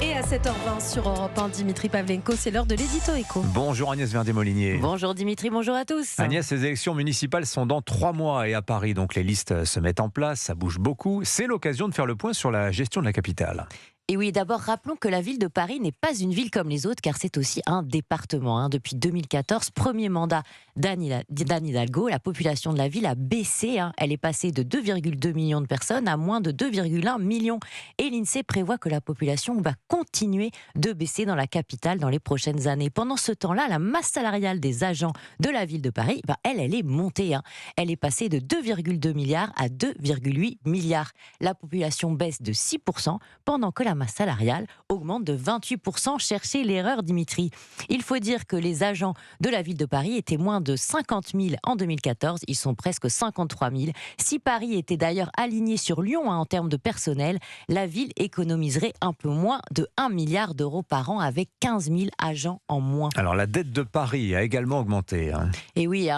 Et à 7h20 sur Europe 1, Dimitri Pavlenko, c'est l'heure de l'édito éco. Bonjour Agnès Verdier-Molinier. Bonjour Dimitri, bonjour à tous. Agnès, les élections municipales sont dans 3 mois et à Paris, donc les listes se mettent en place, ça bouge beaucoup. C'est l'occasion de faire le point sur la gestion de la capitale. Et oui, d'abord, rappelons que la ville de Paris n'est pas une ville comme les autres, car c'est aussi un département. Depuis 2014, premier mandat d'Anne Hidalgo, la population de la ville a baissé. Elle est passée de 2,2 millions de personnes à moins de 2,1 millions. Et l'INSEE prévoit que la population va continuer de baisser dans la capitale dans les prochaines années. Pendant ce temps-là, la masse salariale des agents de la ville de Paris, elle est montée. Elle est passée de 2,2 milliards à 2,8 milliards. La population baisse de 6%, pendant que la masse salariale augmente de 28%. Cherchez l'erreur, Dimitri. Il faut dire que les agents de la ville de Paris étaient moins de 50 000 en 2014. Ils sont presque 53 000. Si Paris était d'ailleurs aligné sur Lyon en termes de personnel, la ville économiserait un peu moins de 1 milliard d'euros par an avec 15 000 agents en moins. Alors la dette de Paris a également augmenté. Et oui,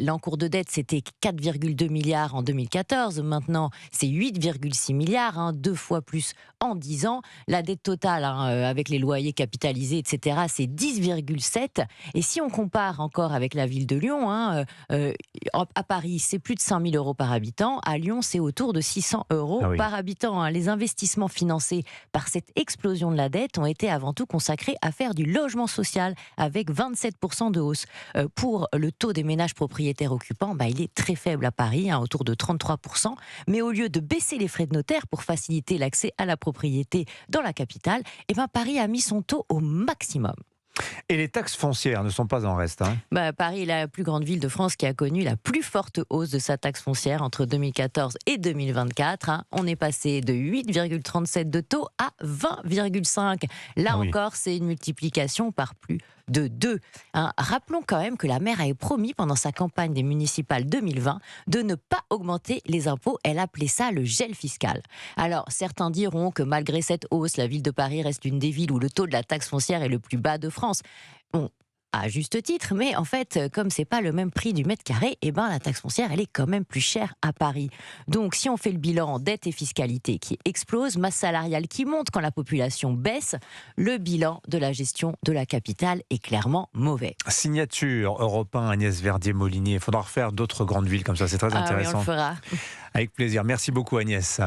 l'encours de dette, c'était 4,2 milliards en 2014. Maintenant, c'est 8,6 milliards, 2 fois plus en 10 ans. La dette totale, avec les loyers capitalisés, etc., c'est 10,7. Et si on compare encore avec la ville de Lyon, à Paris, c'est plus de 5 000 euros par habitant. À Lyon, c'est autour de 600 euros par habitant. Les investissements financés par cette explosion de la dette ont été avant tout consacrés à faire du logement social, avec 27% de hausse. Pour le taux des ménages propriétaires occupants, il est très faible à Paris, autour de 33%. Mais au lieu de baisser les frais de notaire pour faciliter l'accès à la propriété dans la capitale, Paris a mis son taux au maximum. Et les taxes foncières ne sont pas en reste. Paris est la plus grande ville de France qui a connu la plus forte hausse de sa taxe foncière entre 2014 et 2024. On est passé de 8,37 de taux à 20,5. Là encore, c'est une multiplication par plus de 2. Rappelons quand même que la maire avait promis pendant sa campagne des municipales 2020 de ne pas augmenter les impôts. Elle appelait ça le gel fiscal. Alors, certains diront que malgré cette hausse, la ville de Paris reste une des villes où le taux de la taxe foncière est le plus bas de France. Bon, à juste titre, mais en fait, comme c'est pas le même prix du mètre carré, la taxe foncière, elle est quand même plus chère à Paris. Donc, si on fait le bilan dette et fiscalité qui explose, masse salariale qui monte quand la population baisse, le bilan de la gestion de la capitale est clairement mauvais. Signature Europe 1, Agnès Verdier-Molinier. Il faudra refaire d'autres grandes villes comme ça, c'est très intéressant. Oui, on le fera. Avec plaisir. Merci beaucoup Agnès.